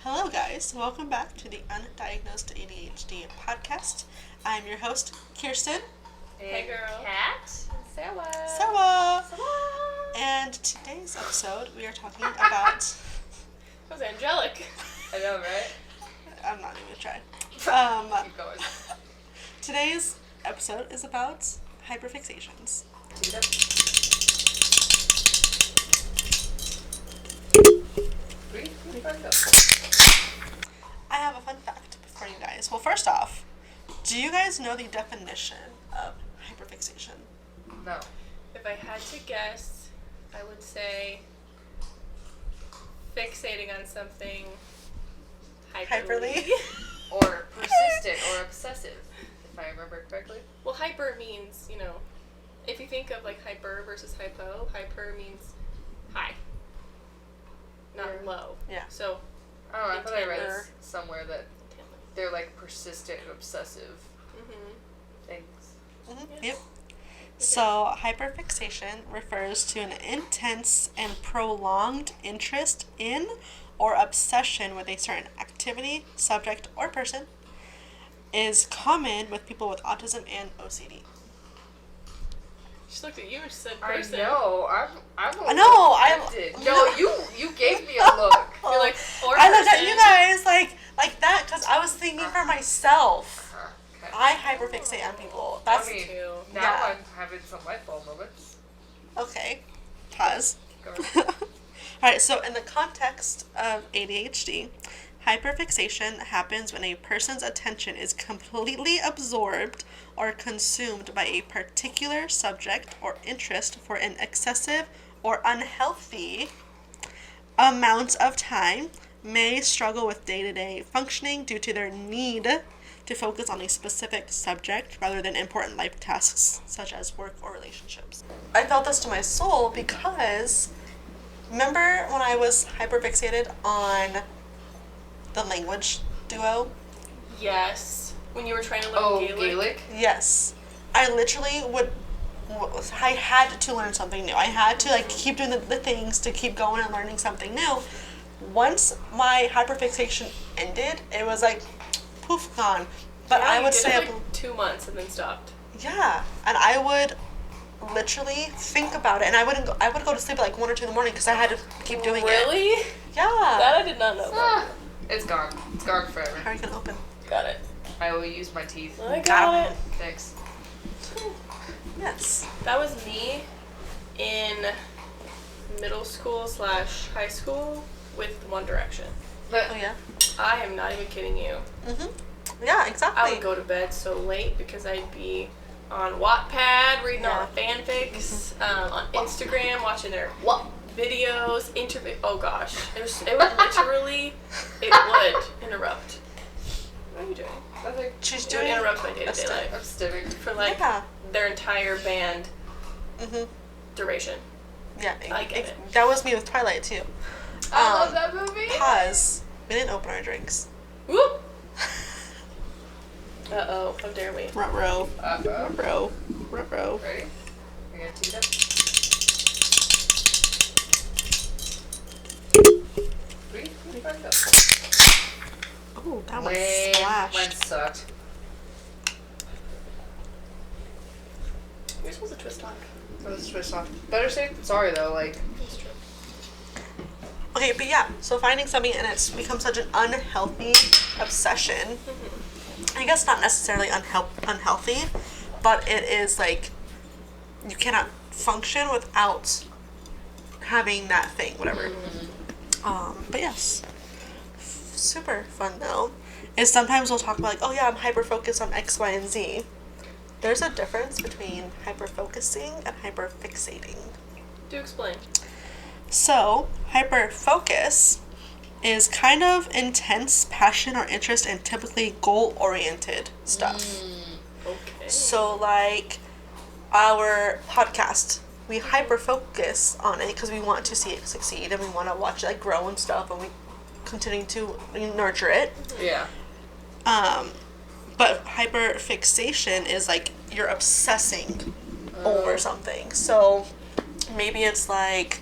Hello, guys. Welcome back to the Undiagnosed ADHD podcast. I'm your host, Kirsten. Hey, girl. Kat. Sarah. And today's episode, we are talking about... That was angelic. I know, right? I'm not even going to try. Keep going. Today's episode is about hyper-fixations. I have a fun fact for you guys. Well, first off, do you guys know the definition of hyperfixation? No. If I had to guess, I would say fixating on something hyperly. Or persistent or obsessive, if I remember correctly. Well, hyper means, if you think of like hyper versus hyper means high, not low. Yeah. So, Oh, I thought I read Intender. somewhere that they're like persistent and obsessive things. Mm-hmm. Yep. So, hyperfixation refers to an intense and prolonged interest in or obsession with a certain activity, subject, or person. Is common with people with autism and OCD. She looked at you and said I person. know. I'm a No, little I'm- offended. No, you gave me a look. You're like, or I looked at person. you guys like that because I was thinking for myself. Okay. I hyperfixate on people. That's I mean, too. now Yeah. I'm having some light bulb moments. okay. Pause. Go ahead. Alright, so in the context of ADHD, hyperfixation happens when a person's attention is completely absorbed or consumed by a particular subject or interest for an excessive or unhealthy amount of time, may struggle with day-to-day functioning due to their need to focus on a specific subject rather than important life tasks such as work or relationships. I felt this to my soul because remember when I was hyperfixated on the language duo? Yes. When you were trying to learn Oh, Gaelic. Gaelic? Yes. I literally I had to learn something new. I had to keep doing the things to keep going and learning something new. Once my hyperfixation ended, it was like poof, gone. But Yeah, I you would did stay it up. like 2 months and then stopped. Yeah, and I would literally think about it, and I would go to sleep at like 1 or 2 in the morning because I had to keep doing it. Really? Yeah. That I did not know. Ah, it's gone. It's gone forever. How are you gonna open? Got it. I will use my teeth. I got it. Thanks. Yes. That was me in middle school / high school with One Direction. But Oh yeah. I am not even kidding you. Yeah, exactly. I would go to bed so late because I'd be on Wattpad reading all the Yeah. fanfics, on Instagram watching their videos, Oh gosh, it would literally, it would interrupt. What are you doing? nothing. She's It would doing interrupt my a day-to-day step. life I'm stimming. for like Yeah. their entire band duration. Yeah, I get it. That was me with Twilight too. I love that movie. Pause. We didn't open our drinks. Whoop! Uh-oh, how dare we? Ruh-roh. Uh-oh. Ruh-roh. Ready? I got teed up. 3, 5, go. Oh, that one Lame. splashed. Mine sucked. You're supposed to twist on. That was switched off. Better safe than sorry though. Like, It's true. Okay, but yeah, so finding something and it's become such an unhealthy obsession. I guess not necessarily unhealthy, but it is like you cannot function without having that thing, whatever. But yes, super fun though. Is sometimes we'll talk about like, oh yeah, I'm hyper focused on X, Y, and Z. There's a difference between hyper focusing and hyper fixating. Do explain. So, hyper-focus is kind of intense passion or interest in typically goal-oriented stuff. Okay. So, like our podcast, we hyper-focus on it because we want to see it succeed and we want to watch it like grow and stuff, and we continue to nurture it. yeah. But hyper-fixation is like you're obsessing over something. So maybe it's like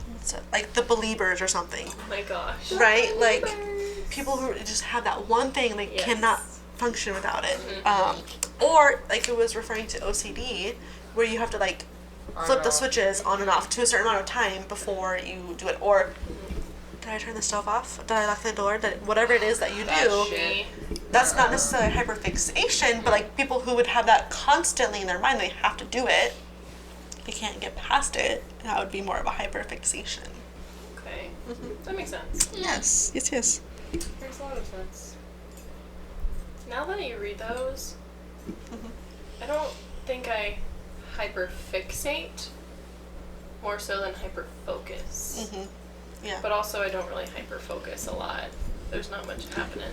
what's it? like the Beliebers or something, Oh my gosh. right? Like people who just have that one thing, they Yes. cannot function without it. Or like it was referring to OCD, where you have to like flip the switches on and off to a certain amount of time before you do it. Or did I turn the stove off? Did I lock the door? Did whatever it is that you do, shit. that's not necessarily hyperfixation, but like people who would have that constantly in their mind, they have to do it. They can't get past it. That would be more of a hyperfixation. Okay. That makes sense. Yes. Yes. Yes. Makes a lot of sense. Now that you read those, I don't think I hyperfixate more so than hyperfocus. Yeah. But also, I don't really hyperfocus a lot. There's not much happening.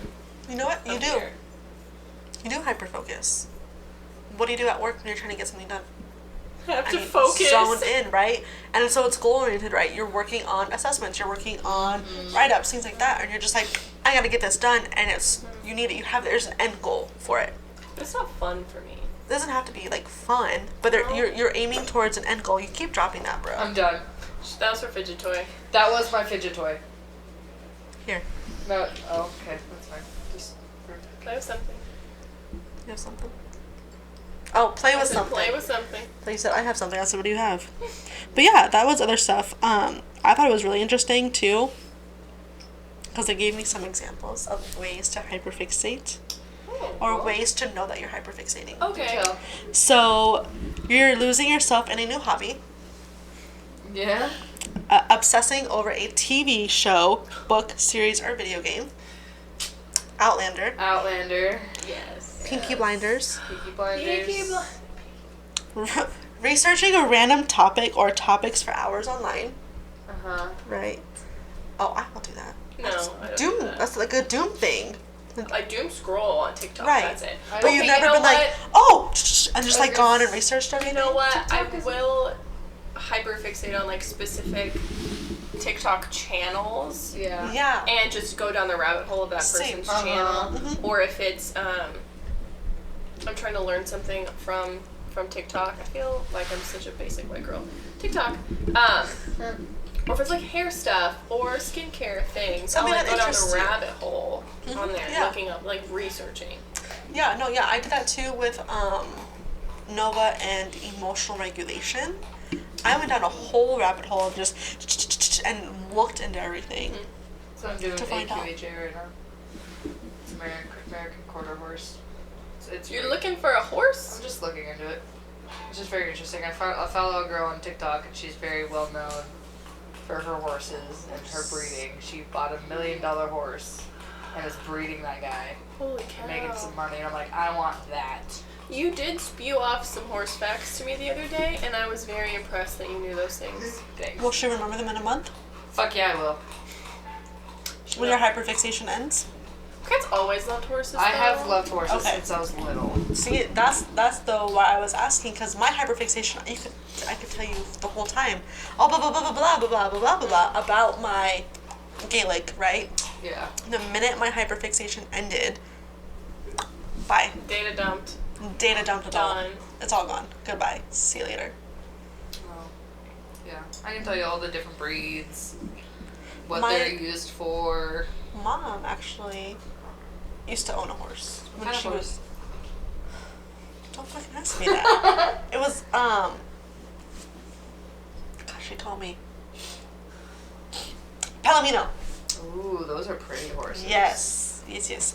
You know what? You up do. here. You do hyperfocus. What do you do at work when you're trying to get something done? I have to mean, focus. zoned in, right? And so it's goal oriented, right? You're working on assessments, you're working on write ups, things like that, and you're just like, I gotta get this done, and it's you need it. There's an end goal for it. It's not fun for me. It doesn't have to be like fun, but you're aiming towards an end goal. You keep dropping that, bro. I'm done. That was her fidget toy. That was my fidget toy. Here, No. Oh, okay. That's fine. Just. Play with something. you have something. Oh, play I with said something. Play with something. So you said I have something. I said, what do you have? But yeah, that was other stuff. I thought it was really interesting too, because it gave me some examples of ways to hyperfixate, or ways to know that you're hyperfixating. Okay. Tell. So you're losing yourself in a new hobby, Yeah. obsessing over a TV show, book, series, or video game. Outlander, Outlander. Yes. Pinky Blinders, Peaky Blinders. Peaky researching a random topic or topics for hours online. Uh-huh. Right. Oh, I will do that. No, That's I don't doom. do that. That's like a doom thing. I doom scroll on TikTok. Right. That's it. I- But you've Okay, never you know been like, what? oh, and just like Okay. gone and researched everything. You know what? TikTok I is- will hyperfixate on like specific TikTok channels. Yeah. Yeah. And just go down the rabbit hole of that Same. person's Uh-huh. channel. Or if it's I'm trying to learn something from TikTok. I feel like I'm such a basic white girl. TikTok. Or if it's like hair stuff or skincare things, Something I'll like that go down interests the you. rabbit hole on there, Yeah. looking up, like researching. Yeah. No. Yeah. I did that too with Nova and emotional regulation. I went down a whole rabbit hole of just and looked into everything. So I'm doing To find out. AQHA right now. It's American Quarter Horse. It's You're great. looking for a horse? I'm just looking into it. It's just very interesting. I follow a girl on TikTok, and she's very well known for her horses and her breeding. She bought $1 million horse and is breeding that guy, Holy cow. making some money. And I'm like, I want that. You did spew off some horse facts to me the other day, and I was very impressed that you knew those things. Thanks. Will she remember them in a month Fuck yeah, I will. when your hyperfixation ends? Cats always loved horses. I though. have loved horses Okay. since I was little. See, that's the why I was asking, because my hyperfixation, I could tell you the whole time, oh blah blah blah blah blah blah blah blah blah blah about my Gaelic, right? Yeah. The minute my hyperfixation ended, bye. Data dumped. Data dumped it all. Done. It's all gone. Goodbye. See you later. Well, yeah. I can tell you all the different breeds, what My- they're used for. Mom actually used to own a horse when What kind of she horse? was. Don't fucking ask me that. It was gosh, she told me. Palomino. Ooh, those are pretty horses. Yes.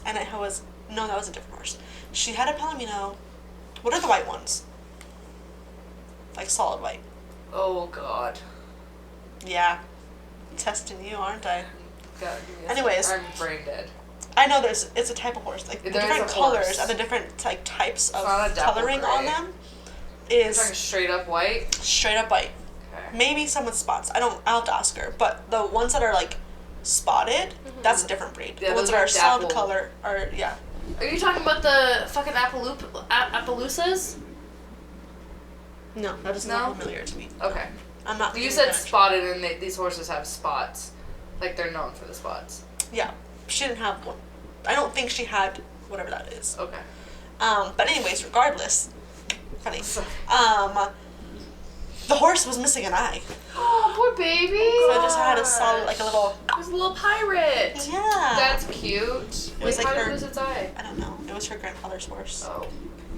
And it was no, that was a different horse. She had a Palomino. What are the white ones? Like solid white. Oh God. Yeah. Testing you, aren't I? God, give me a Anyways. second. I'm brain dead. I know it's a type of horse. Like the There is different a colors horse. and the different like types of not a dapple coloring on gray. them You're is talking straight up white. straight up white. Okay. Maybe some with spots. I'll have to ask her. But the ones that are like spotted, that's a different breed. Yeah, the ones those that are are solid dapple. color are yeah. Are you talking about the fucking Appaloosas? No, that is No? not familiar to me. Okay. I'm not. You thinking said that. spotted, and these horses have spots. Like they're known for the spots. Yeah, she didn't have one. I don't think she had whatever that is. Okay. But anyways, regardless, funny. The horse was missing an eye. Oh, poor baby. So I just had a solid, like a little. It was a little pirate. Yeah. That's cute. It was like How did her. it lose its eye? I don't know. It was her grandfather's horse. Oh,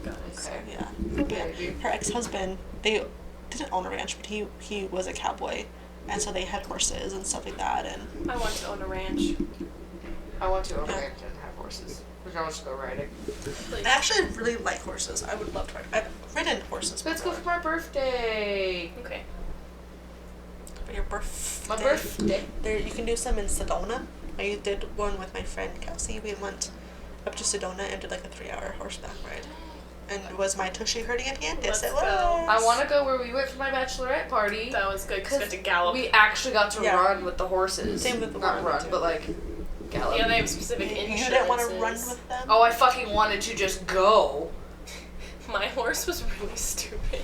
Got it. So, okay. yeah. Baby. Her ex-husband, they didn't own a ranch, but he was a cowboy, and so they had horses and stuff like that. And I want to own a ranch. I want to own a ranch and have horses. I want to go riding. I actually really like horses. I would love to ride. I've ridden horses. Let's go before. for my birthday. Okay. For your birthday. My birthday. There, you can do some in Sedona. I did one with my friend Kelsey. We went up to Sedona and did like a 3-hour horseback ride. And was my tushy hurting at the end? Yes, Let's it was. go. I want to go where we went for my bachelorette party. That was good because we got to gallop. We actually got to Yeah. run with the horses. Same with the Not one, run, too. but like gallop. Yeah, they have specific You insurances. didn't want to run with them? Oh, I fucking wanted to just go. My horse was really stupid.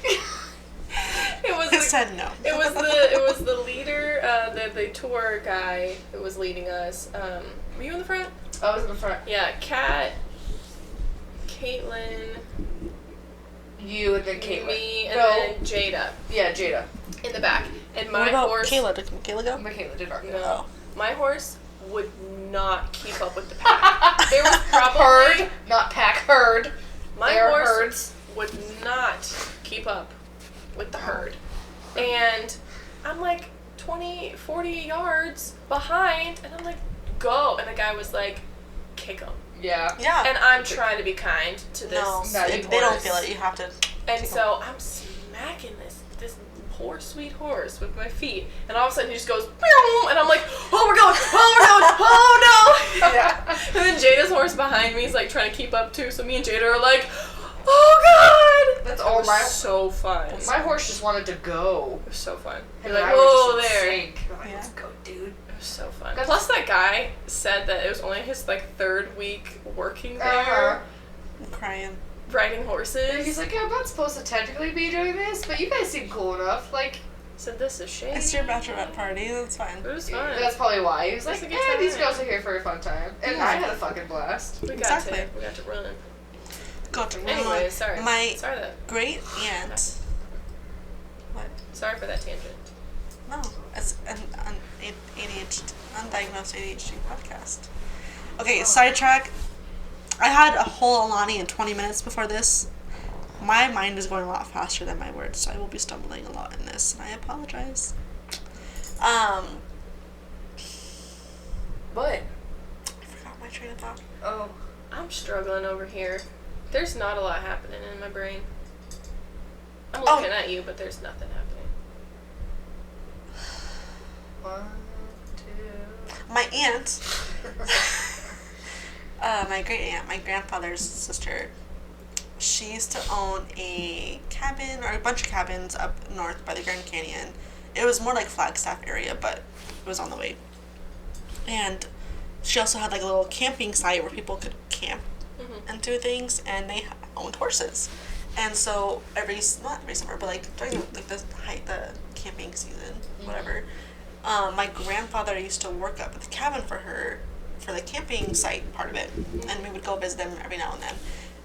It was It the, said no. it was the leader, the tour guy who was leading us. Were you in the front? I was in the front. Yeah, Kat, Caitlin, You and then Caitlin. me, and No. then Jada Yeah, Jada. in the back. And What my about horse. Kayla? Did Kayla go? Michaela did not go. No, my horse would not keep up with the pack. There was probably Herd, not pack, herd. my They are horse herds. would not keep up with the herd. And I'm like 20, 40 yards behind, and I'm like, go. And the guy was like, kick him. Yeah. Yeah. And I'm trying to be kind to this. no, No, they you don't horse. feel it. You have to. And so I'm smacking this poor sweet horse with my feet, and all of a sudden he just goes, "Meow," and I'm like, oh we're going, oh no. Yeah. And then Jada's horse behind me is like trying to keep up too, so me and Jada are like, oh god. That's It all was my so fun. My horse just wanted to go. It was so fun. And You're like, I was whoa just in there. sync. I'm like, Yeah. let's go, dude. It was so fun. That's- Plus that guy said that it was only his like 3rd week working there, Uh-huh. I'm crying. riding horses. And he's like, yeah, I'm not supposed to technically be doing this, but you guys seem cool enough. Like, said this is shady. It's your bachelorette party. That's fine. It was fun. that's probably why. He was It's like, a good yeah, these time. girls are here for a fun time. And Yeah. I had a fucking blast. we got Exactly. we got to run. Got to run. Anyway, sorry. My Sorry that. great aunt. What? Sorry for that tangent. No, it's an ADHD, undiagnosed ADHD podcast. Okay, sidetrack. I had a whole Alani in 20 minutes before this. My mind is going a lot faster than my words, so I will be stumbling a lot in this, and I apologize. What? I forgot my train of thought. Oh. I'm struggling over here. There's not a lot happening in my brain. I'm Oh. looking at you, but there's nothing happening. 1, 2. My aunt, my great aunt, my grandfather's sister, she used to own a cabin or a bunch of cabins up north by the Grand Canyon. It was more like Flagstaff area, but it was on the way. And she also had like a little camping site where people could camp and do things, and they owned horses. And so not every summer, but like during the camping season, whatever, my grandfather used to work up at the cabin for her for the camping site part of it, and we would go visit them every now and then.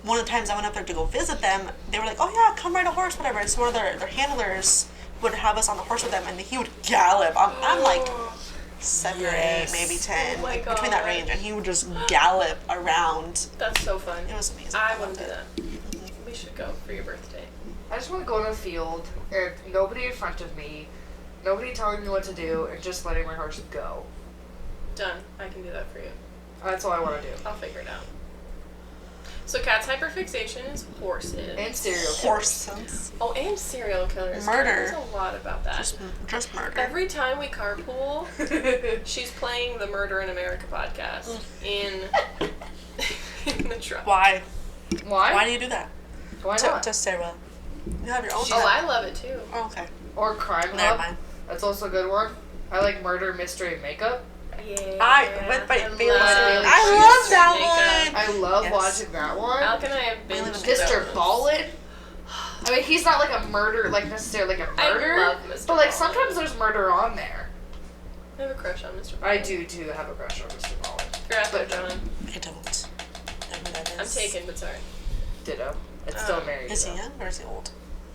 One of the times I went up there to go visit them, they were like, "Oh yeah, come ride a horse, whatever." And so one of their handlers would have us on the horse with them, and he would gallop. I'm like 7 or 8, maybe 10, Oh my like between that God. range, and he would just gallop around. That's so fun. It was amazing. I want loved to do it. that. We should go for your birthday. I just want to go in a field and nobody in front of me, nobody telling me what to do, and just letting my horse go. Done. I can do that for you. That's all I want to do. I'll figure it out. So Kat's hyper-fixation is horses. And serial killers. Horses. Oh, and serial killers. Murder. There's a lot about that. Just murder. Every time we carpool, she's playing the Murder in America podcast in the truck. Why? Why? Why do you do that? Why not? To Sarah. You have your own. Oh, I love it too. Oh, okay. Or Crime Never Lab. mind. That's also a good one. I like Murder, Mystery, and Makeup. Yeah. I went by Bailey. love I love that one. I love Yes. watching that one. Alec and I have been Mr. Ballin. I mean, he's not like a murder, like necessarily like a I murder. love Mr. But like Ballin. sometimes there's murder on there. I have a crush on Mr. I Ballin. do too have a crush on Mr. Ballin. You're after But- John. I don't know who that I'm is. taken, but sorry. Ditto. It's still married. Is he though. young or is he old?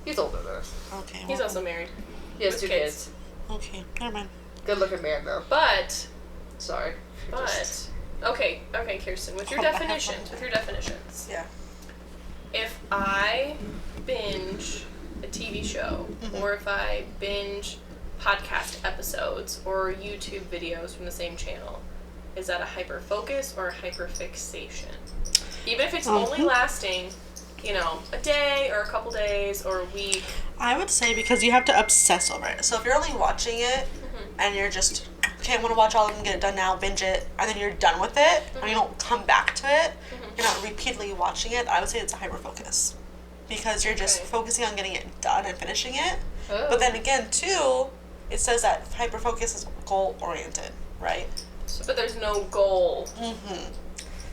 He's older than us. Okay. He's also married. He has With 2 kids. Okay, never mind. Good looking man though. But Sorry. okay, Kirsten, with your Hold back. definitions. Yeah. If I binge a TV show, or if I binge podcast episodes or YouTube videos from the same channel, is that a hyper focus or a hyper fixation? Even if it's only lasting, a day or a couple days or a week. I would say because you have to obsess over it. So if you're only watching it and you're just, okay, I want to watch all of them, get it done now, binge it, and then you're done with it, and you don't come back to it, you're not repeatedly watching it, I would say it's a hyper focus. Because you're just focusing on getting it done and finishing it. Oh. But then again, too, it says that hyper focus is goal oriented, right? But there's no goal.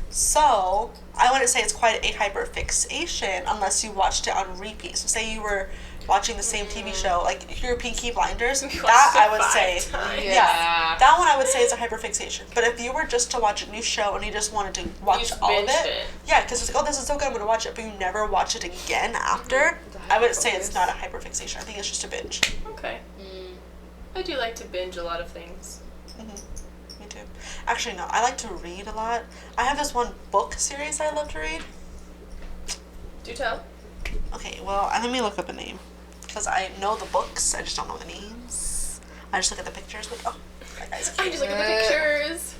So I wouldn't say it's quite a hyper fixation unless you watched it on repeat. So say you were watching the same TV show, like your Peaky Blinders, that I would say, Yeah. that one I would say is a hyper fixation. But if you were just to watch a new show and you just wanted to watch all of it, yeah, because it's like, oh, this is so good, I'm gonna watch it, but you never watch it again after, I would say it's not a hyper fixation. I think it's just a binge. Okay. I do like to binge a lot of things. Me too. Actually, no, I like to read a lot. I have this one book series I love to read. Do tell. Okay, well, let me look up a name. Because I know the books, I just don't know the names. I just look at the pictures, like, oh, that guy's I cute. just look at the pictures.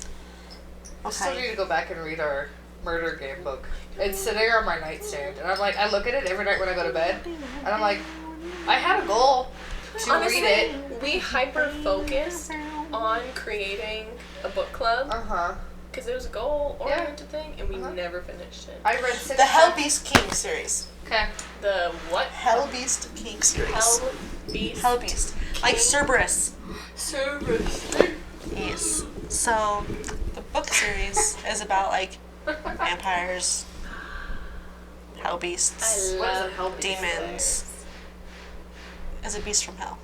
I still need Okay. to go back and read our murder game book. It's sitting on my nightstand, and I'm like, I look at it every night when I go to bed, and I'm like, I had a goal to Honestly, read it. we hyper focused on creating a book club because it was a goal oriented thing, and we never finished it. I read 6. The Hell Beast King series. Okay. The what? Hell Beast King series. Hell Beast. Hell Beast. Like Cerberus. Service. Yes. So, the book series is about, like, vampires, hell beasts, I What is love a hell beast? demons. Is a beast from hell.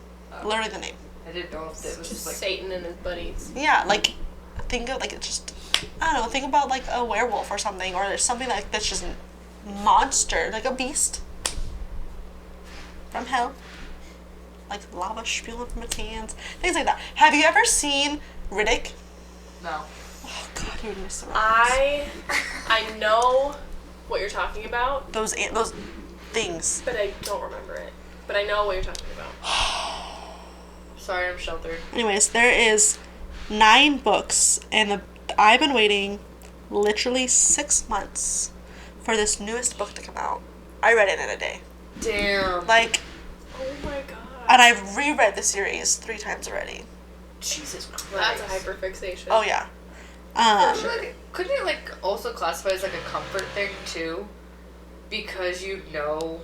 Literally the name. I didn't know if it was just like. Satan and his buddies. Yeah, like, think of, like, it's just, I don't know, think about, like, a werewolf or something, or there's something like that's just monster, like a beast from hell. Like lava spewing from its hands. Things like that. Have you ever seen Riddick? No. Oh god, you would miss the reference. I know what you're talking about, Those things. but I don't remember it. But I know what you're talking about. Sorry, I'm sheltered. Anyways, there is 9 books, and I've been waiting literally 6 months for this newest book to come out. I read it in a day. Damn. Like, Oh my god. and I've reread the series 3 times already. Jesus Christ. That's a hyper fixation. Oh yeah. Couldn't it like also classify as like a comfort thing too? Because you know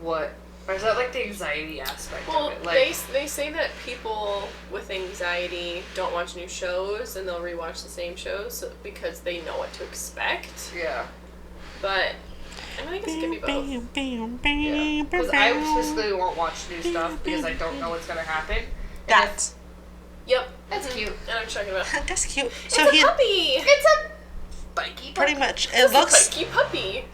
what, or is that like the anxiety aspect Well, of it? Like, they say that people with anxiety don't watch new shows and they'll rewatch the same shows because they know what to expect. yeah. But I mean, I guess it could be both. Yeah. Because I specifically won't watch new stuff because I don't know what's gonna happen. That. Yep, That's cute. And I'm checking about. That's cute. It's a puppy. It's a spiky. Pretty much. It It's looks. a spiky puppy.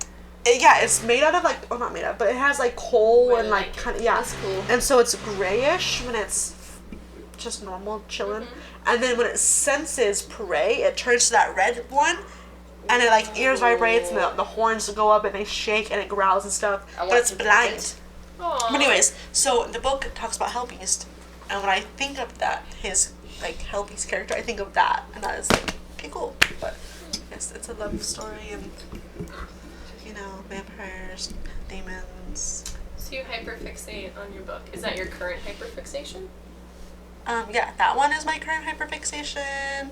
Yeah, it's made out of like, well, not made out, but it has like coal Really and like like it. kind of, yeah. That's cool. And so it's grayish when it's just normal chilling, and then when it senses prey, it turns to that red one, and it like ears vibrates and the horns go up and they shake and it growls and stuff. I But want it's to take blind. it. Aww. But anyways, so the book talks about Hell Beast, and when I think of that, his like Hell Beast character, I think of that, and that is like okay, cool. But yes, it's a love story and vampires, demons. So you hyperfixate on your book. Is that your current hyperfixation? Yeah, that one is my current hyperfixation.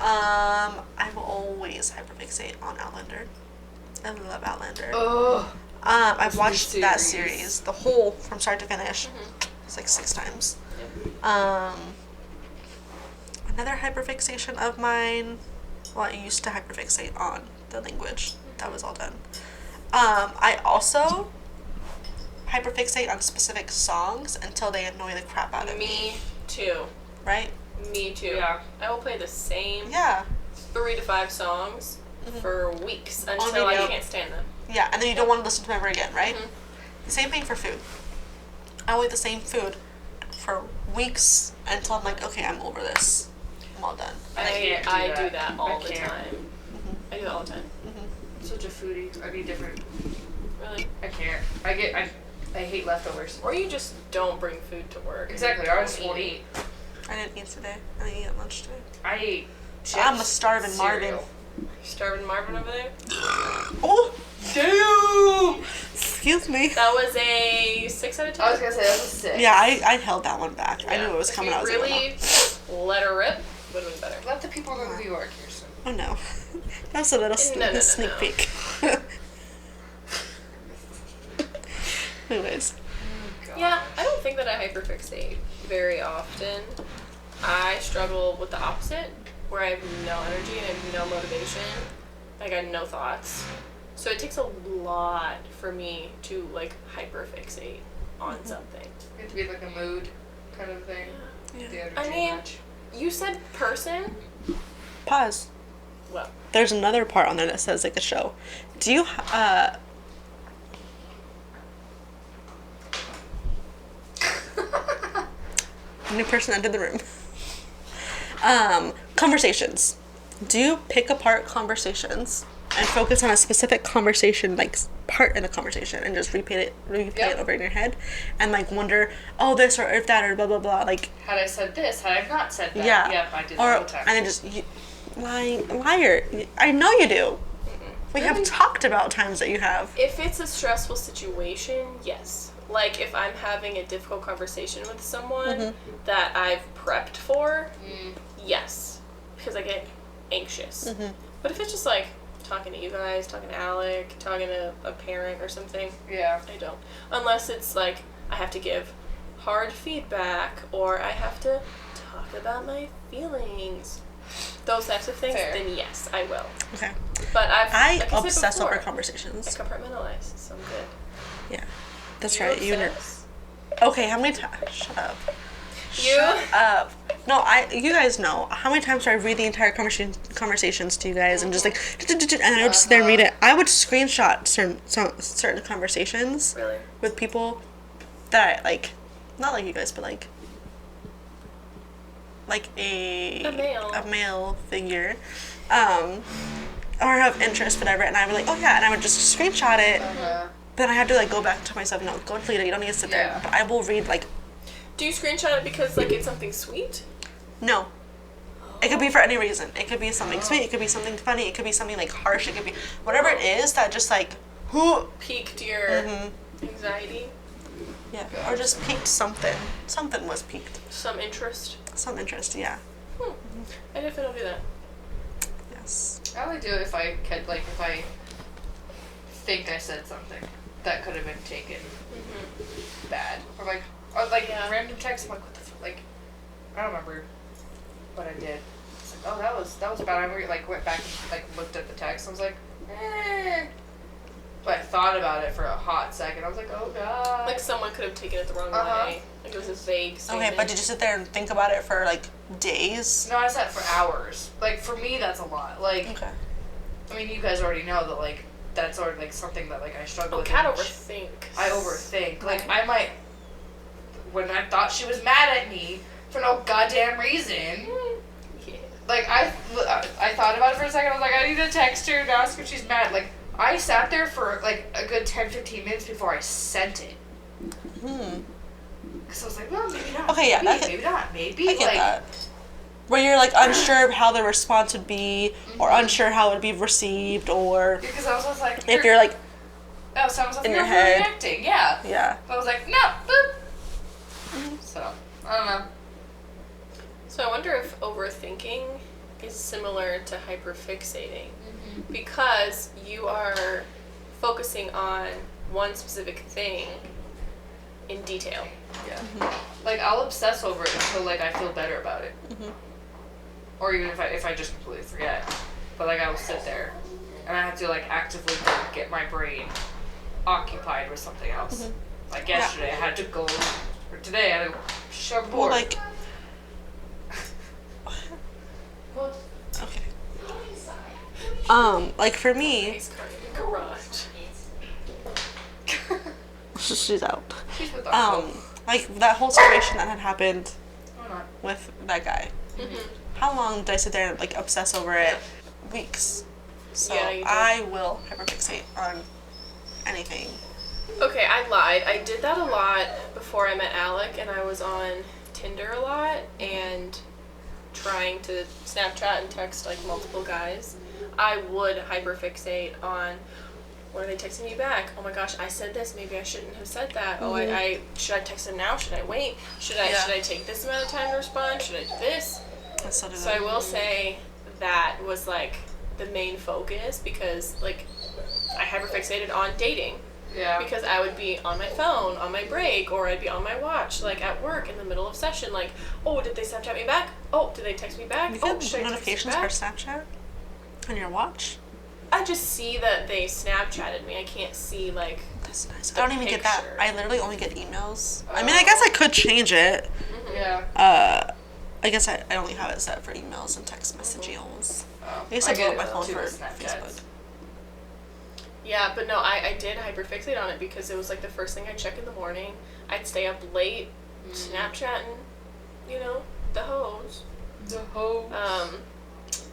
I will always hyperfixate on Outlander. I love Outlander. Oh. I've This watched new that series. series, the whole from start to finish. It's like 6 times. Another hyperfixation of mine. Well, I used to hyperfixate on the language. That was all done. I also hyperfixate on specific songs until they annoy the crap out of me. Me too. Right? Me too. Yeah. I will play the same Yeah. 3 to 5 songs for weeks until I video. can't stand them. Yeah, and then you don't want to listen to them ever again, right? Same thing for food. I will eat the same food for weeks until I'm like, okay, I'm over this. I'm all done. I do that all the can't. time. I do that all the time. I'm such a foodie. I need different. Really? I can't. I hate leftovers. Or you just don't bring food to work. Exactly. I just won't eat. I didn't eat today. I didn't eat at lunch today. I ate chips. I'm a starving Marvin. cereal. You starving Marvin over there? Oh, damn! Excuse me. That was a 6 out of 10. I was gonna say that was a 6. Yeah, I held that one back. I Yeah. knew it was If coming. you I was like, really let her rip, would have been better. Let the people go to New York here soon. oh no. That was a little No. sneak peek. Anyways. God. Yeah, I don't think that I hyperfixate very often. I struggle with the opposite, where I have no energy and I have no motivation. Like, I have no thoughts. So it takes a lot for me to, like, hyperfixate on something. You have to be like a mood kind of thing. Yeah. The energy I mean, match. you said person? Pause. Well, There's another part on there that says like a show. Do you new person entered the room. Conversations. Do you pick apart conversations and focus on a specific conversation, like part in the conversation, and just repeat it Yep. over in your head, and like wonder, oh, this or if that or blah blah blah, like Had I said this, had I not said that. yeah, Yep, I did or that all the time. and it just liar. I know you do. We have Really? talked about times that you have. if it's a stressful situation, yes. Like, if I'm having a difficult conversation with someone that I've prepped for, yes. Because I get anxious. But if it's just like talking to you guys, talking to Alec, talking to a parent or something, Yeah. I don't. Unless it's like I have to give hard feedback or I have to talk about my feelings. Those types of things, Fair. then yes, I will. Okay. But I like I said obsess over before, I conversations. compartmentalize, so I'm good. Yeah. That's You right. You and your, obsess? okay, how many times? Shut up. You? Shut up. No, you guys know. How many times do I read the entire conversations to you guys and just like, and I would just sit there and read it. I would screenshot certain conversations Really? with people that I like, not like you guys, but like a male figure, or of interest, whatever. And I would like, oh yeah, and I would just screenshot it. Then I had to like go back to myself. No, go delete it. You don't need to sit there. Yeah. But I will read like, Do you screenshot it because like it's something sweet? no. It could be for any reason. It could be something sweet. It could be something funny. It could be something like harsh. It could be whatever it is that just like, who, Piqued your anxiety? yeah, or just piqued something. Something was piqued. Some interest? Some interest. Yeah. I definitely don't do that. Yes. I only do it if I could, like, if I think I said something that could have been taken bad. Or like Yeah. random text, I'm like, what the like, I don't remember what I did. It's like, oh, that was bad. I like went back and like looked at the text. I was like, eh. But I thought about it for a hot second. I was like, oh god. Like someone could have taken it the wrong way. Like it was a vague statement. Okay, but did you sit there and think about it for like days? No, I sat for hours. Like for me, that's a lot. Like, Okay. I mean, you guys already know that like that's sort of like something that like I struggle with. Cat and overthink. I overthink. Like Right. I might, when I thought she was mad at me for no goddamn reason. Yeah. Like I thought about it for a second. I was like, I need to text her and ask if she's mad. Like I sat there for like a good 10-15 minutes before I sent it. Because I was like, well, maybe not. Okay, yeah, maybe not. Maybe I get like. that. Where you're like unsure of how the response would be, or unsure how it would be received, or Because I was just like, if you're like, oh, so I was like, in you're your head. reacting, yeah. yeah. But I was like, no, boop. So I don't know. So I wonder if overthinking is similar to hyperfixating because you are focusing on one specific thing in detail. Yeah. Like I'll obsess over it until like I feel better about it. Or even if I just completely forget. But like I will sit there and I have to like actively get my brain occupied with something else. Like yesterday I had to go, or today I had to shove a Well, board. like, What? okay. Like for me, Ice cream garage. She's out. She's with Uncle. Like that whole situation that had happened Or not. with that guy. Mm-hmm. How long did I sit there and like obsess over it? Weeks. So Yeah, you did. I will hyperfixate on anything. Okay, I lied. I did that a lot before I met Alec, and I was on Tinder a lot and trying to Snapchat and text like multiple guys. I would hyperfixate on, what are they texting me back? Oh my gosh, I said this. Maybe I shouldn't have said that. Oh, I should I text them now? Should I wait? Should I take this amount of time to respond? Should I do this? So I will say that was like the main focus, because like I hyperfixated on dating. Yeah. Because I would be on my phone on my break, or I'd be on my watch like at work in the middle of session, like, oh, did they Snapchat me back? Oh, did they text me back? You Oh, get should I text notifications them for back? Snapchat on your watch? I just see that they Snapchatted me. I can't see like. That's nice. The I don't even get that. picture. I literally only get emails. I mean, I guess I could change it. Yeah. I guess I only have it set for emails and text messages. Oh, I used to get blow up my it phone too for with Snapchats. Facebook. Yeah, but no, I did hyperfixate on it because it was like the first thing I check in the morning. I'd stay up late, Snapchatting, you know, the hoes. The hoe.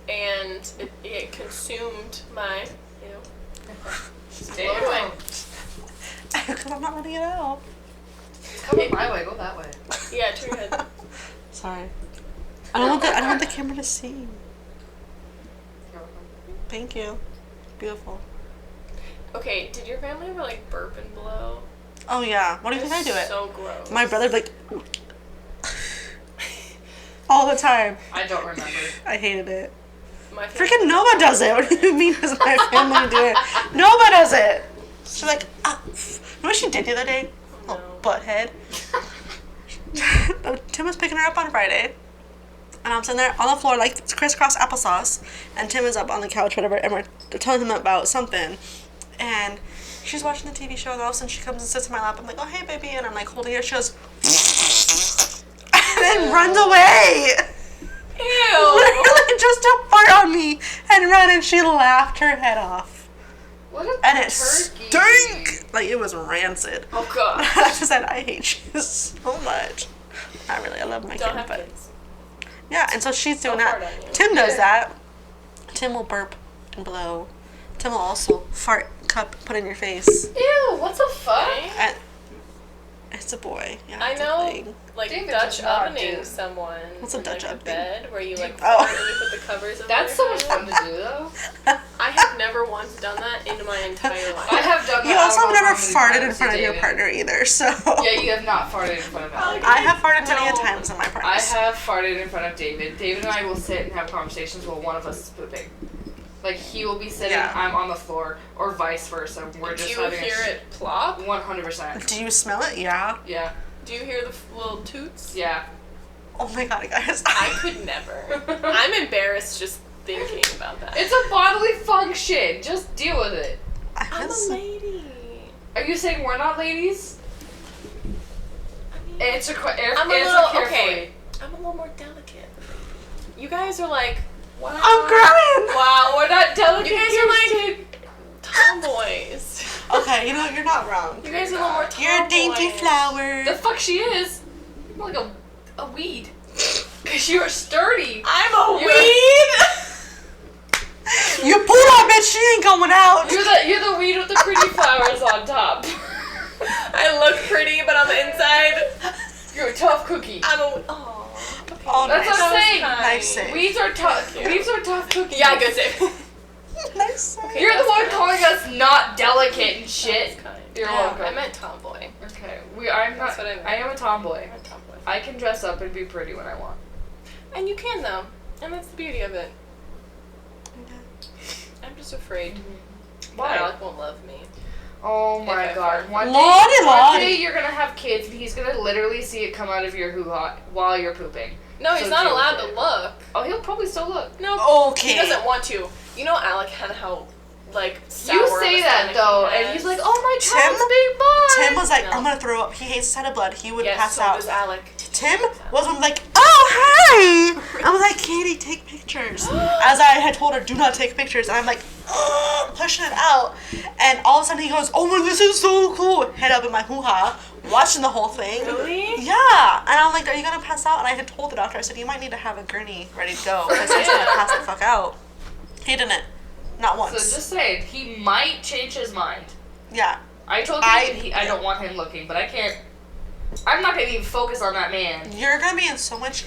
And it consumed my, you know, Stay blow it away. home. Because I'm not letting it out. It's coming my way. Go that way. Yeah, turn your head. Sorry. I don't want the camera to see. Thank you. Beautiful. Okay, did your family ever like burp and blow? Oh yeah. What do you think I do it? So gross. My brother like all the time. I don't remember. I hated it. My family- Freaking Nova does it. What do you mean does my family do it? Nova does it. She's like, ah. You know what she did the other day? No. Oh, butthead. Tim was picking her up on Friday. And I'm sitting there on the floor like crisscross applesauce. And Tim is up on the couch, whatever. And we're telling him about something. And she's watching the TV show. And all of a sudden she comes and sits in my lap. I'm like, oh, hey, baby. And I'm like holding her. She goes, and then runs away. Ew. Literally just to fart on me and run, and she laughed her head off. What a And it turkey. stank! Like, it was rancid. Oh god. I just said, I hate you so much. Not really, I love my Don't kid, have but... kids. Yeah, and so she's doing Don't that. fart on you. Tim does that. Tim will burp and blow. Tim will also fart, cup, put in your face. Ew, what the fuck? Okay. And it's a boy. Yeah, I it's a know, thing. like David Dutch does not ovening do- someone. What's a in, Dutch like, ovening? bed where you like Oh. fart and you put the covers over That's your so much head. fun to do, though. I have never once done that in my entire life. I have done that. You also I have don't know never how many farted in times front of your David. partner either, so... Yeah, you have not farted in front of Alec. I have farted many a No. times in my I partners. have farted in front of David. David and I will sit and have conversations while one of us is pooping. Like, he will be sitting, Yeah. I'm on the floor, or vice versa. We're Do just you having hear it plop? 100%. Do you smell it? Yeah. Yeah. Do you hear the little toots? Yeah. Oh my god, guys. I could never. I'm embarrassed just thinking about that. It's a bodily function. Just deal with it. I'm was- a lady. Are you saying we're not ladies? Answer, I'm a answer little carefully. okay. I'm a little more delicate. You guys are like, wow. I'm crying! Wow, we're not delicate. You guys are like Kirsten. tomboys. Okay, you know, you're not wrong. You guys are a little more tomboys. You're a dainty flower. The fuck she is. You're like a weed. Cause you're sturdy. I'm a You're- weed. You pull that bitch, she ain't going out. You're the weed with the pretty flowers on top. I look pretty, but on the inside, You're a tough cookie. I'm a. Oh. Okay. Oh, That's nice. what I'm saying. Nice save. Weeds are tough. Thank you. Weeds are tough cookies. Yeah, good save. Nice save. You're the That's one nice. calling us not delicate and shit. That's kind. You're Yeah, welcome. I meant tomboy. Okay. I'm not. That's what I meant. I am a tomboy. I meant tomboy. I can dress up and be pretty when I want. And you can though, and that's the beauty of it. I'm just afraid Why? that Alec won't love me. Oh my If I god. fart. One Lordy. day you're gonna have kids and he's gonna literally see it come out of your hoo-ha while you're pooping. No, he's So not deal allowed with to it. look. Oh, he'll probably still look. No, Okay. he doesn't want to. You know Alec and how, like, sour You of a say that stomach though, he and has. he's like, oh my Tim- child's big boy. Tim was like, No. I'm gonna throw up. He hates the sight of blood. He would yes, pass so out. does Alec. Tim was like, oh, hi! I was like, Katie, take pictures. As I had told her, do not take pictures. And I'm like, oh. pushing it out, and all of a sudden he goes, "Oh my, this is so cool!" Head up in my hoo-ha, watching the whole thing. Really? Yeah, and I'm like, "Are you gonna pass out?" And I had told the doctor, I said, "You might need to have a gurney ready to go because he's gonna pass the fuck out." He didn't, not once. So just saying, he might change his mind. Yeah. I told him I don't want him looking, but I can't. I'm not gonna even focus on that man. You're gonna be in so much,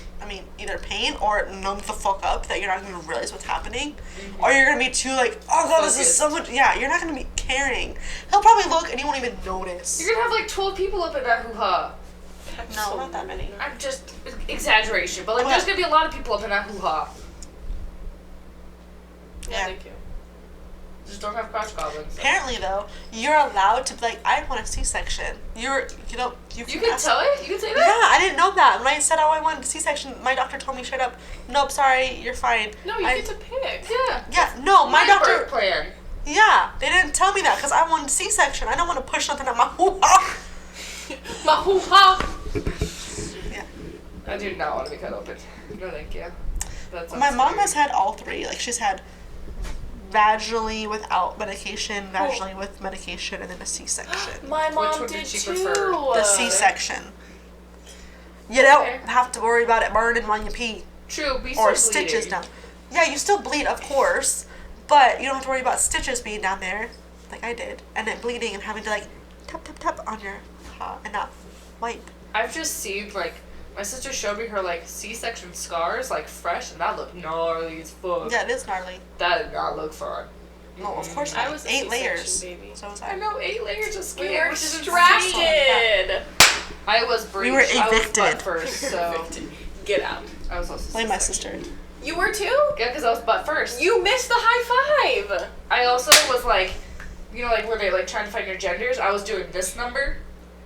either pain or numb the fuck up that you're not gonna realize what's happening. Or you're gonna be too like, oh god, this is so much. Yeah, you're not gonna be caring. He'll probably look and you won't even notice. You're gonna have like 12 people up in that hoo-ha. No, not that many. I'm just exaggeration, but like Okay. there's gonna be a lot of people up in that hoo-ha. Yeah, thank you. Just don't have crotch goblins. Apparently, though, you're allowed to be like, I want a C-section. You can You can ask- tell it? You can say Yeah, that? I didn't know that. When I said, oh, I wanted a C-section, my doctor told me straight up, nope, sorry, you're fine. No, you get to pick. Yeah. Yeah, no, my doctor. birth plan. Yeah, they didn't tell me that because I wanted a C-section. I don't want to push nothing at my hoo-ha. My hoo-ha. Yeah. I do not want to be cut open. No, thank you. That's My mom has had all three. Like, she's had vaginally without medication, vaginally with medication, and then a C-section. My mom one did did she too. prefer? The C-section. You don't Okay. have to worry about it burning when you pee. True, be Or still stitches bleeding. down. Yeah, you still bleed, of course, but you don't have to worry about stitches being down there, like I did, and then bleeding and having to like tap tap tap on your and not wipe. I've just seen like my sister showed me her like C-section scars like fresh, and that looked gnarly as fuck. Yeah, it is gnarly. That did not look fun. No, of course I not. was a 8 C-section layers. baby. So was I I. know 8 layers of skin. We were which is extracted. I was breached. We were I was evicted. butt first, so Get out. I was also Blame my C-section. sister. You were too? Yeah, because I was butt first. You missed the high five. I also was like, you know, like where they like trying to find your genders. I was doing this number,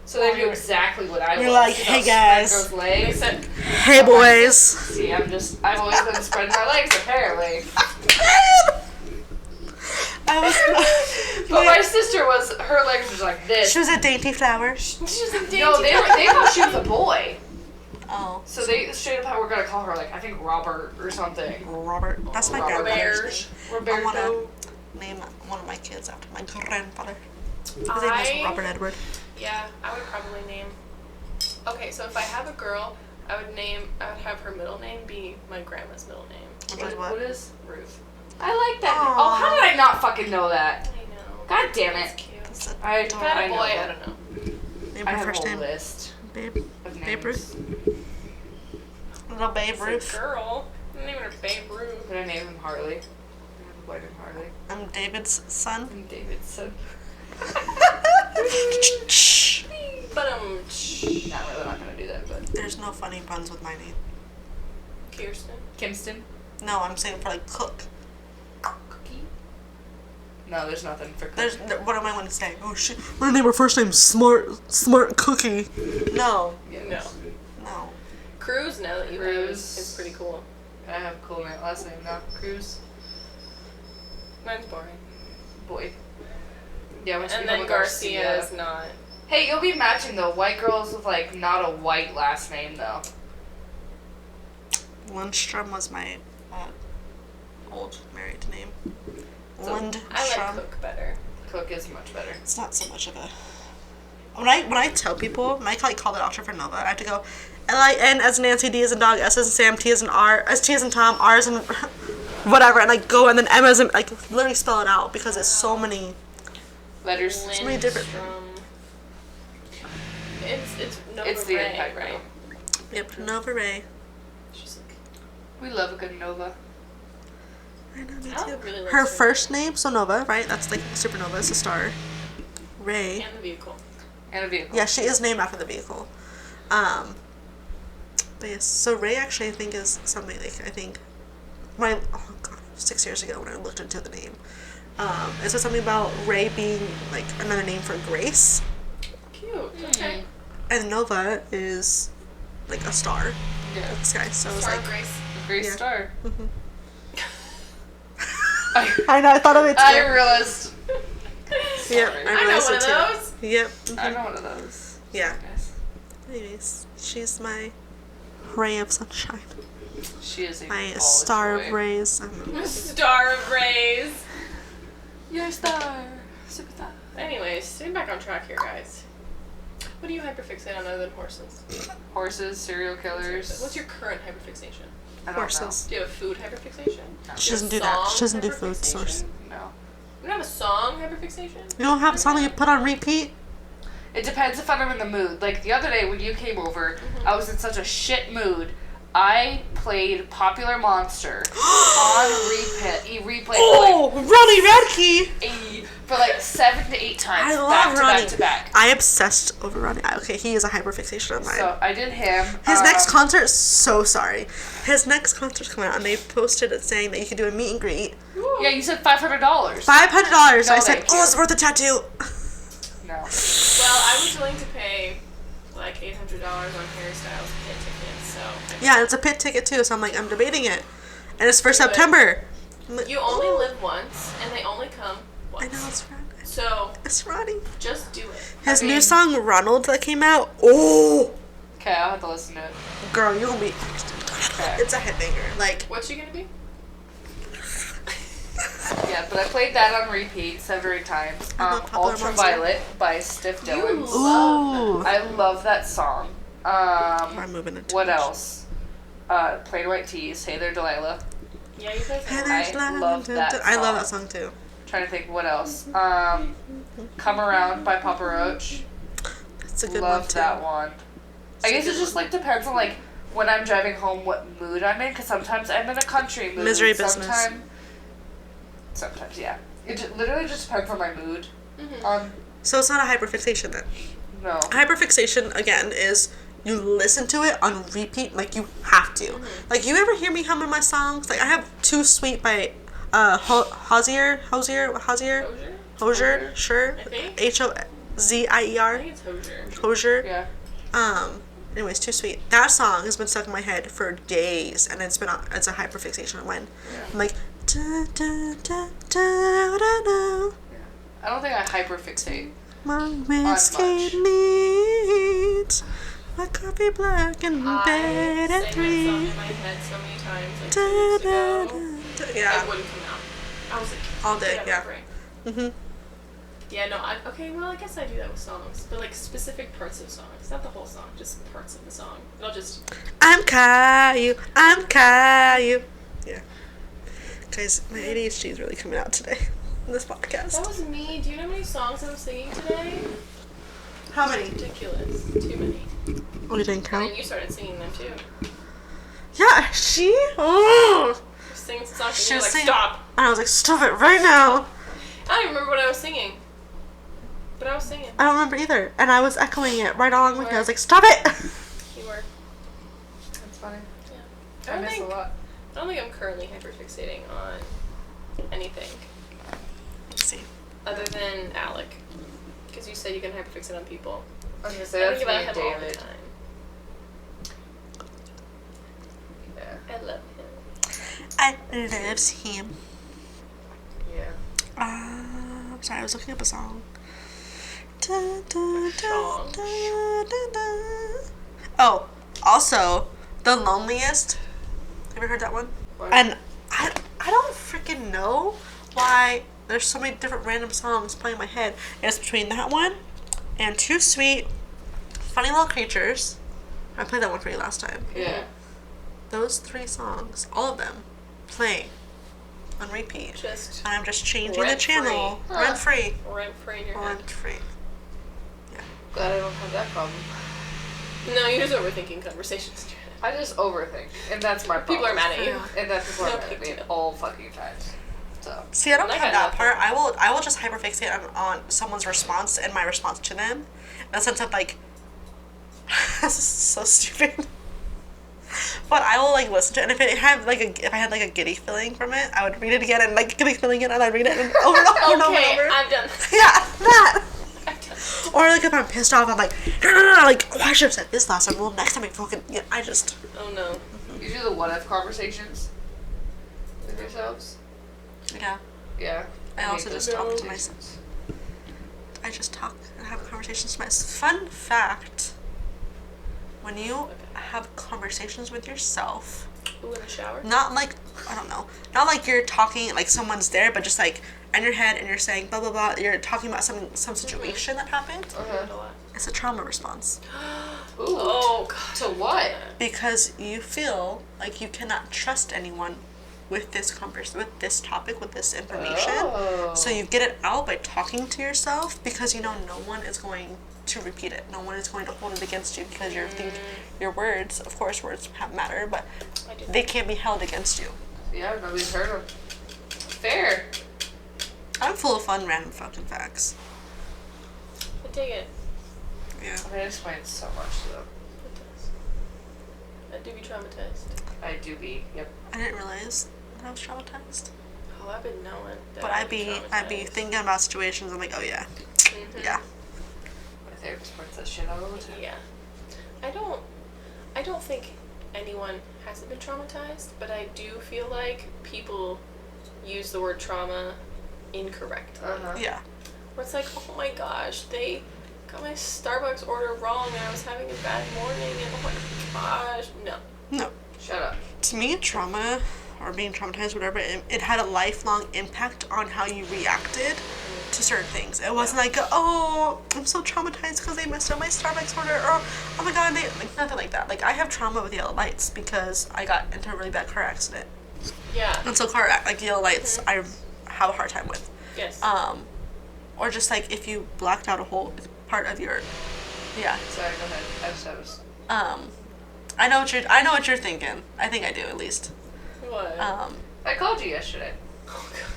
so they knew exactly what I was. You're like, because hey, I was guys. spreading those They legs. said, Hey boys. See, I've always been spreading my legs apparently. I was. But my sister was, her legs was like this. She was a dainty flower. she's a dainty. No, they thought she was a boy. Oh. So they straight up were gonna call her like I think Robert or something. Robert. That's my Robert. grandfather's name. I want Roberto. to name one of my kids after my grandfather. His I- name is Robert Edward. Yeah, I would probably name. Okay, so if I have a girl, I would have her middle name be my grandma's middle name. Which is What what? is? Ruth. I like that. Aw. Oh, how did I not fucking know that? I know. God damn That's it. cute. It's a I If I had a boy, know. I don't know. name I her have first a whole name. list Babe. of names. Babe Ruth. Little Babe It's a Ruth. girl. I'm naming her Babe Ruth. But I named him Harley. White and Harley. I'm David's son. And David's son. But Not really, not gonna do that, but. There's no funny puns with my name. Kirsten. Kimston? No, I'm saying for like cook. Cookie? No, there's nothing for cookie. There's what am I going to say? Oh shit! I'm gonna name her first name Smart Cookie. No, No. no. Cruz, now that you have, Cruz. is pretty cool. I have a cool last name now. Cruz. Mine's boring. Boy. Yeah, once you And become then a Garcia is not. Hey, you'll be matching though. White girls with like not a white last name though. Lundstrom was my old married name. So, I like Lundstrom. Cook better. Cook is much better. It's not so much of a. When I tell people, when I call the doctor for Nova, I have to go Lin as in Nancy, D as in dog, S as in Sam, T as in R, S T as in Tom, R as in whatever, and like go and then M as in like literally spell it out because it's so many. Letters. So many different- Lindstrom. It's Nova It's the Ray, impact, right? Yep, Nova Ray. She's like, We love a good Nova. I know, me I don't too. really like Her her. first name, so Nova, right? That's like supernova, it's a star. Ray. and the vehicle. And a vehicle. Yeah, she is named after the vehicle. But yes, so Ray actually I think is something like I think 6 years ago when I looked into the name. It said something about Ray being like another name for Grace, Cute. Okay. and Nova is like a star Yeah. in the sky. So it was Star like Grace. A great Yeah. star. I know I thought of it too. I realized. Yep, Sorry. I I know realized one it of too. those. Yep. I know one of those. Yeah. Guys. Anyways, she's my ray of sunshine, She is a my ball star joy. of rays. I don't know. Star of Rays. You're a star. Superstar. Anyways, getting back on track here, guys. What do you hyperfixate on other than horses? Horses, serial killers. What's your current hyperfixation? I don't Horses. Do you have a food hyperfixation? No. She doesn't do that. She doesn't do food source. know. No. You don't have a song hyperfixation? You don't have something you put on repeat? It depends if I'm in the mood. Like the other day when you came over, I was in such a shit mood. I played Popular Monster on replay Oh, Ronnie Radke! for like 7 to 8 times. I love back to Ronnie. back to back. I obsessed over Ronnie. Okay, he is a hyperfixation of mine. So I did him. His next concert, so sorry. His next concert's coming out, and they posted it saying that you could do a meet and greet. Yeah, you said $500. $500. I said, thank you. oh, it's worth a tattoo. No. Well, I was willing to pay like $800 on hairstyles pit tickets, so. Yeah, it's a pit ticket too, so I'm like, I'm debating it. And it's for Do it. September. I'm like, You only live once, and they only come I once. know, it's Ronnie. So, It's Ronnie. just do it. His I mean- new song, Ronald, that came out. Oh, Okay, I'll have to listen to it. girl, you're gonna be. Okay. It's a hit banger. Like, What's she gonna be? Yeah, but I played that on repeat 7 or 8 times. I love Popular Ultraviolet by Stiff You Dillons. ooh. I love that song. I'm moving it. What else? Plain White Tees, Hey There Delilah. Yeah, you guys And know. I love that I love song. that song too. Trying to think what else. Come Around by Papa Roach. It's a good Love one too. that one. I guess it just like depends on like when I'm driving home what mood I'm in, because sometimes I'm in a country mood. Misery Business. Sometimes, yeah. It literally just depends on my mood. Mm-hmm. So it's not a hyperfixation then. No. Hyperfixation again is you listen to it on repeat, like you have to. Mm-hmm. Like you ever hear me humming my songs? Like I have Too Sweet by Hosier, sure. I think. Hozier. I think it's Hosier. Hosier. Yeah. Anyways, Too Sweet. That song has been stuck in my head for days, and it's a hyperfixation of mine. Yeah. I'm like, da, da, da, da, da, da. I don't think I hyperfixate. My much. whiskey needs my coffee black and I bed sang at that 3. song in my head so many times, like 2 Da, weeks da, ago. da, da. It Yeah. wouldn't come out. I was like, All day, get out of yeah. my brain. Mhm. Yeah, no, okay, well, I guess I do that with songs, but like specific parts of songs, not the whole song, just parts of the song. I'll just. I'm Caillou. I'm Caillou. Yeah. Guys, my ADHD is really coming out today in this That podcast. was me. Do you know how many songs I was singing today? How many? Ridiculous. Too many. Oh, you didn't I count? mean, you started singing them too. Yeah, she? Oh! You were singing some songs She and you were was like, singing- stop. And I was like, stop it right now. I don't even remember what I was singing. But I was singing. I don't remember either. And I was echoing it right along with you. I was like, stop it! You were. That's funny. Yeah. I miss a lot. I don't think I'm currently hyperfixating on anything Let's see. other than Alec. Because you said you can hyperfixate on people. I was gonna say I that's think me about and him all the David. time. Yeah. I love him. I loves him. Yeah. I'm sorry, I was looking up a song. Da, da, da, Song. da, da, da. Oh, also, The Loneliest. Have you heard that one? What? And I don't freaking know why there's so many different random songs playing in my head. It's between that one and Too Sweet, Funny Little Creatures. I played that one for you last time. Yeah. Those 3 songs, all of them, playing on repeat. Just And I'm just changing the Rent-free. channel. Huh. Rent free. rent free in your head. Rent free. Glad I don't have that problem. No, you're just overthinking conversations. in your head. I just overthink, and that's my problem. People are mad at you. And that's people are No mad at big me deal. all fucking times. So. See, I don't I have got that part. I will just hyperfixate on someone's response and my response to them. In the sense of like, this is so stupid. But I will like listen to it, and if I had like a giddy feeling from it, I would read it again and like giddy feeling it, and I'd read it and over and over and over. Okay, and over. I'm done. Yeah, that. I'm done. Or like if I'm pissed off, I'm like, no, like, oh, I should have said this last time. Well, next time I fucking, yeah, I just. Oh no. You do the what if conversations with yourselves? Yeah. Yeah. I also hate just those talk to conversations. I just talk and have conversations with myself. Fun fact: when you have conversations with yourself, Ooh, in the shower? not like I don't know, not like you're talking like someone's there, but just like in your head and you're saying blah blah blah. You're talking about some situation that happened. It's a trauma response. Ooh. Oh God. To what? Because you feel like you cannot trust anyone with this with this topic, with this information. Oh. So you get it out by talking to yourself because you know no one is going to repeat it. No one is going to hold it against you because your words, of course, words matter, but they can't be held against you. Yeah, nobody's heard them. Fair. I'm full of fun, random fucking facts. I dig it. Yeah. I mean, it explains so much though. I do be traumatized. I do be. Yep. I didn't realize that I was traumatized. Oh, I've been knowing that. But I'd be thinking about situations. I'm like, oh yeah, yeah. My therapist points that shit out all the time. Yeah. I don't think anyone hasn't been traumatized, but I do feel like people use the word trauma incorrectly. Yeah. Where it's like, oh my gosh, they got my Starbucks order wrong and I was having a bad morning and oh my gosh. No. Shut up. To me, trauma or being traumatized, whatever, it had a lifelong impact on how you reacted to certain things. It wasn't like, oh, I'm so traumatized because they messed up my Starbucks order, or oh my god, nothing like that. Like, I have trauma with yellow lights because I got into a really bad car accident. Yeah. And so yellow lights, I have a hard time with. Yes. Or just like if you blacked out a whole part of your, yeah. Sorry, go ahead. I was. I know what you're thinking. I think I do at least. What? I called you yesterday. Oh god.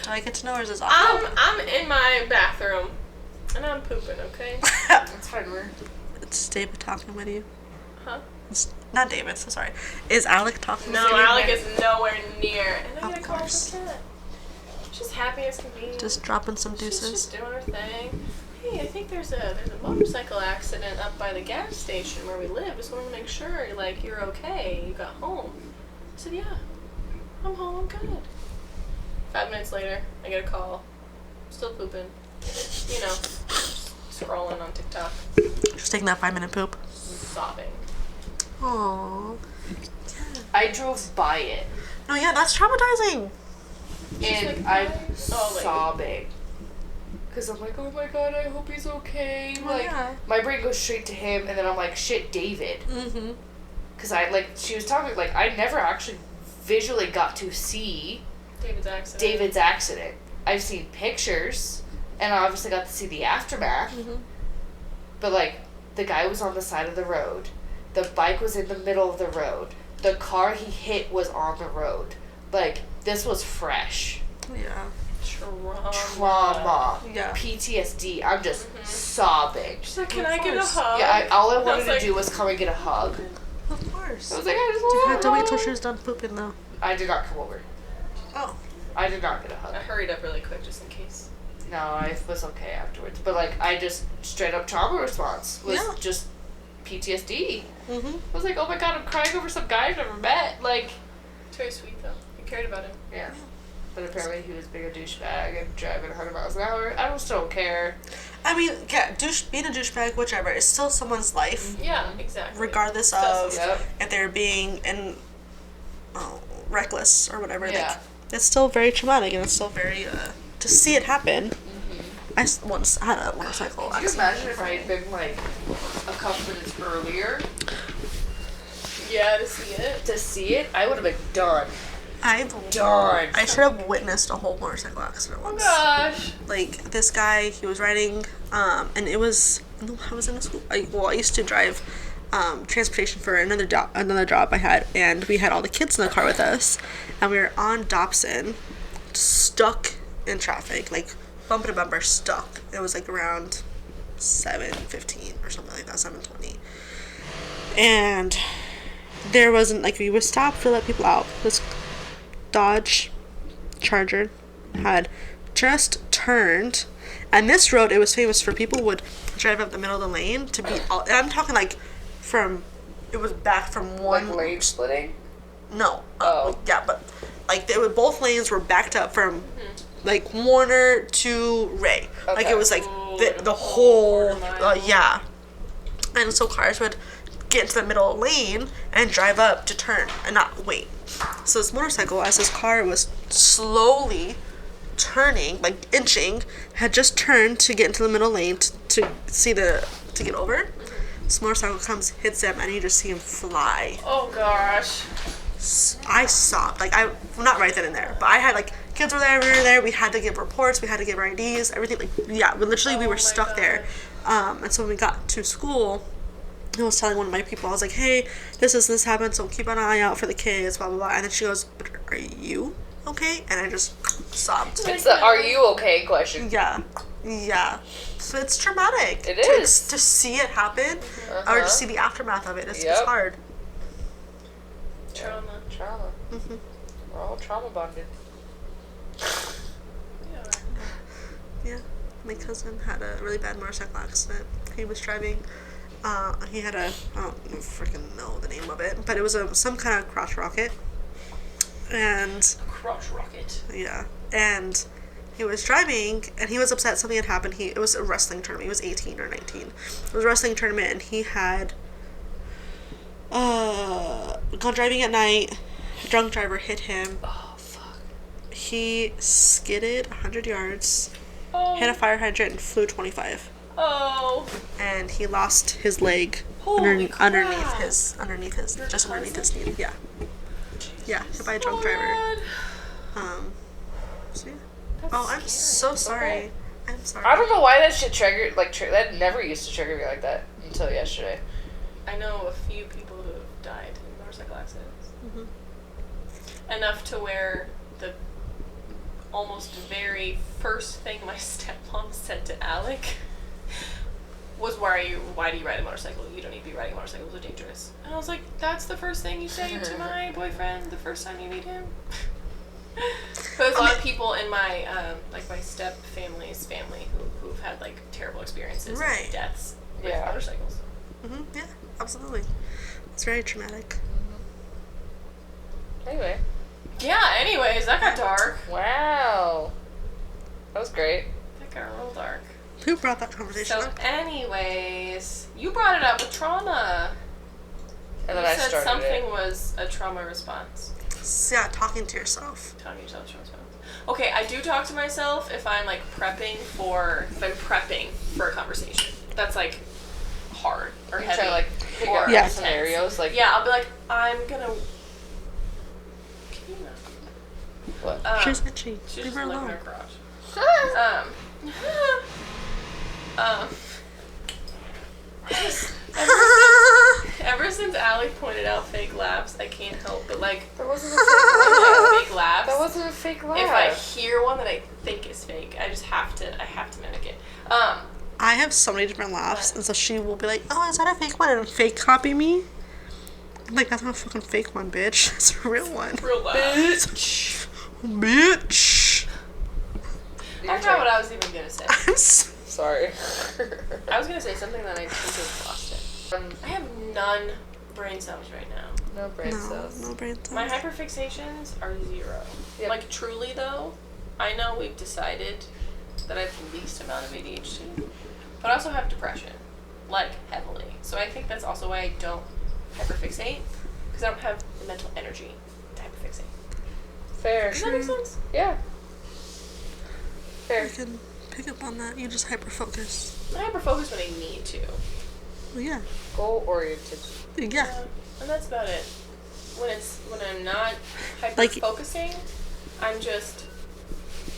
Do I get to know, or is this awful? I'm in my bathroom and I'm pooping, okay? That's fine. It's David talking with you. Huh? It's not David, so sorry. Is Alec talking No, with you? Alec is nowhere near. And I Of get a call from course. Kat. She's happy as can be. Just dropping some She's deuces. just doing her thing. Hey, I think there's a motorcycle accident up by the gas station where we live. Just wanted to make sure like you're okay. You got home. I said, yeah, I'm home. I'm good. 5 minutes later, I get a call. Still pooping. You know, scrolling on TikTok, Just taking that 5-minute poop. sobbing. Aww. I drove by it No, yeah, that's traumatizing. and like, I'm oh, like- sobbing. Cause I'm like, oh my god, I hope he's okay. Oh, Like, yeah. my brain goes straight to him, and then I'm like, shit, David. Mm-hmm. Cause she was talking, like, I never actually visually got to see David's accident. I've seen pictures, and I obviously got to see the aftermath. Mm-hmm. But, like, the guy was on the side of the road. The bike was in the middle of the road. The car he hit was on the road. Like, this was fresh. Yeah. Trauma. Yeah. PTSD. I'm just sobbing. She's like, can I get a hug? Yeah, all I wanted was to like- do was come and get a hug. Of course. I was like, I just You want had a to wait hug. till she was done pooping, though. I did not come over. Oh. I did not get a hug. I hurried up really quick just in case. No, I was okay afterwards. But, like, I just straight up trauma response was Yeah. just PTSD. Mm-hmm. I was like, oh my god, I'm crying over some guy I've never met. Like, It's very sweet though. You cared about him. yeah. But apparently he was being a douchebag and driving 100 miles an hour. I still don't care. I mean, yeah, being a douchebag, whichever, it's still someone's life, Yeah, exactly. regardless That's- of Yep. if they're being reckless or whatever. Yeah. Like, it's still very traumatic, and it's still very to see it happen. I once had a motorcycle Could you accident. imagine if I had been, like, a couple minutes earlier Yeah, to see it. to see it? I would have been done. I Done. should have witnessed a whole motorcycle accident Oh once. gosh. Like, this guy, he was riding, and it was, I was in a school, I used to drive transportation for another job I had, and we had all the kids in the car with us, and we were on Dobson, stuck in traffic, like, bumper to bumper, stuck. It was, like, around 7:15 or something like that, 7:20. And there wasn't, like, we would stop to let people out. This Dodge Charger had just turned, and this road, it was famous for people would drive up the middle of the lane to be all, and I'm talking like it was back from one, Like, lane splitting? no, Oh. yeah, but like both lanes were backed up from like Warner to Ray, like Okay. it was like Ooh, the like a whole quarter mile. yeah, and so cars would get into the middle lane and drive up to turn and not wait. So this motorcycle, as his car was slowly turning, like inching, had just turned to get into the middle lane to get over. This motorcycle comes, hits him, and you just see him fly. Oh gosh. I sobbed. Like, I'm not right then and there, but I had, like, kids were there, we were there, we had to give reports, we had to give our IDs, everything. Like, yeah, we were stuck there. And so when we got to school, I was telling one of my people, I was like, hey, this happened, so keep an eye out for the kids, blah, blah, blah. And then she goes, but are you okay? And I just sobbed. It's the "Are you okay?" question. Yeah. So it's traumatic. It is. To see it happen, or to see the aftermath of it. It's hard. Trauma. Mm-hmm. We're all trauma bonded. Yeah. My cousin had a really bad motorcycle accident. He was driving. He had I don't freaking know the name of it, but it was some kind of crotch rocket. And Crotch rocket. Yeah. And he was driving, and he was upset something had happened. It was a wrestling tournament. He was 18 or 19. It was a wrestling tournament, and he had gone driving at night. A drunk driver hit him. Oh, fuck. He skidded 100 yards, Oh. hit a fire hydrant, and flew 25. Oh. And he lost his leg Holy crap. underneath his just underneath his knee. Yeah. Yeah, hit by a drunk driver. So yeah. That's Oh, I'm scary. so sorry. Okay. I'm sorry. I don't know why that shit triggered. That never used to trigger me like that until yesterday. I know a few people who have died in motorcycle accidents. Mm-hmm. Enough to where the almost very first thing my stepmom said to Alec was, why do you ride a motorcycle? You don't need to be riding motorcycles, they're dangerous. And I was like, that's the first thing you say to my boyfriend the first time you meet him? But there's a lot of people in my my step family's family who've had like terrible experiences, Right. and deaths with Yeah. motorcycles. Mm-hmm. Yeah, absolutely. It's very traumatic. Anyway. Yeah. Anyways, that got dark. Wow. That was great. That got real dark. Who brought that conversation So, up? anyways, you brought it up with trauma. And then You I said started something it. was a trauma response. Yeah, talking to yourself. Talking to yourself, trauma response. Okay, I do talk to myself if I'm like prepping for a conversation. That's like hard or You heavy. try to like pick or out Yeah. scenarios like Yeah, I'll be like, I'm gonna. Can you not? what? She's itchy. She's Leave just her licking alone. her crotch. Ever since Alec pointed out fake laughs, I can't help but like That wasn't a fake fake laughs. That wasn't a fake laugh. If I hear one that I think is fake, I have to mimic it. I have so many different laughs, and so she will be like, "Oh, is that a fake one?" and fake copy me. I'm like, that's not a fucking fake one, bitch. It's a real one. Real laugh. Bitch. I forgot what I was even gonna say. I'm so Sorry. I was gonna say something that I completely lost it. I have none brain cells right now. No brain cells. no brain cells. My hyper-fixations are 0. Yep. Like, truly, though, I know we've decided that I have the least amount of ADHD, but I also have depression, like, heavily. So I think that's also why I don't hyperfixate, because I don't have the mental energy to hyperfixate. Fair. Does that make sense? Yeah. Fair. I can pick up on that. You just hyper-focus. I hyperfocus when I need to. Well, yeah. Goal oriented. Yeah. And that's about it. When I'm not Like- hyper-focusing, I'm just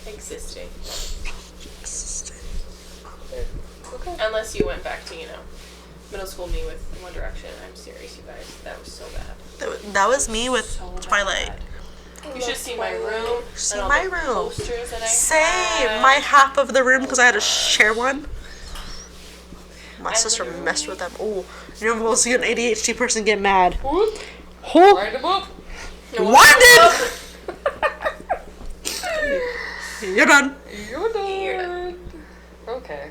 existing. Okay. Unless you went back to, middle school me with One Direction. I'm serious, you guys. That was so bad. That was me with So Twilight. bad. You should see my room. See and all my the room. Posters that I Same. had. My half of the room, because I had to share one. My I sister literally- messed with them. Oh, you never will see an ADHD person get mad. Whoop. Oh, Wind 'em up. winded! You're done. You're done. You're done. Okay.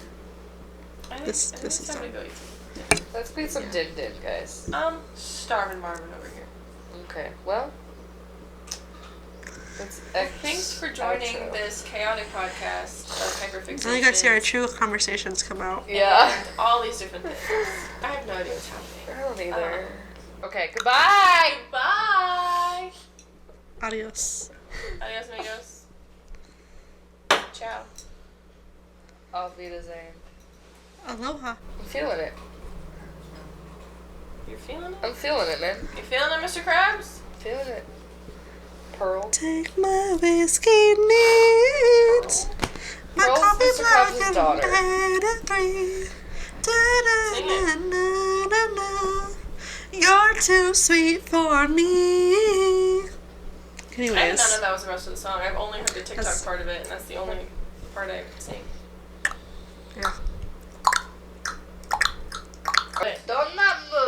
I think This it's is time to done. go eat some dinner. Let's beat some din guys. Starving Marvin over here. Okay. Well. It's Thanks for joining outro. this chaotic podcast of hyper-fixation. Now you guys see our true conversations come out. Yeah. And all these different things. I have no idea what's happening. I don't either. Okay, goodbye! Bye! Adios. Adios, amigos. Ciao. Auf Wiedersehen. Aloha. I'm feeling it. You're feeling it? I'm feeling it, man. You feeling it, Mr. Krabs? Feeling it. Pearl. Take my whiskey needs. My Pearl's coffee Mr. black Krabs' and daughter. red and green. Sing it. Da-da-na-na-na. You're too sweet for me. I did not Anyways, know that was the rest of the song. I've only heard the TikTok That's- part of it, and that's the only part I sing. yeah. Don't not move.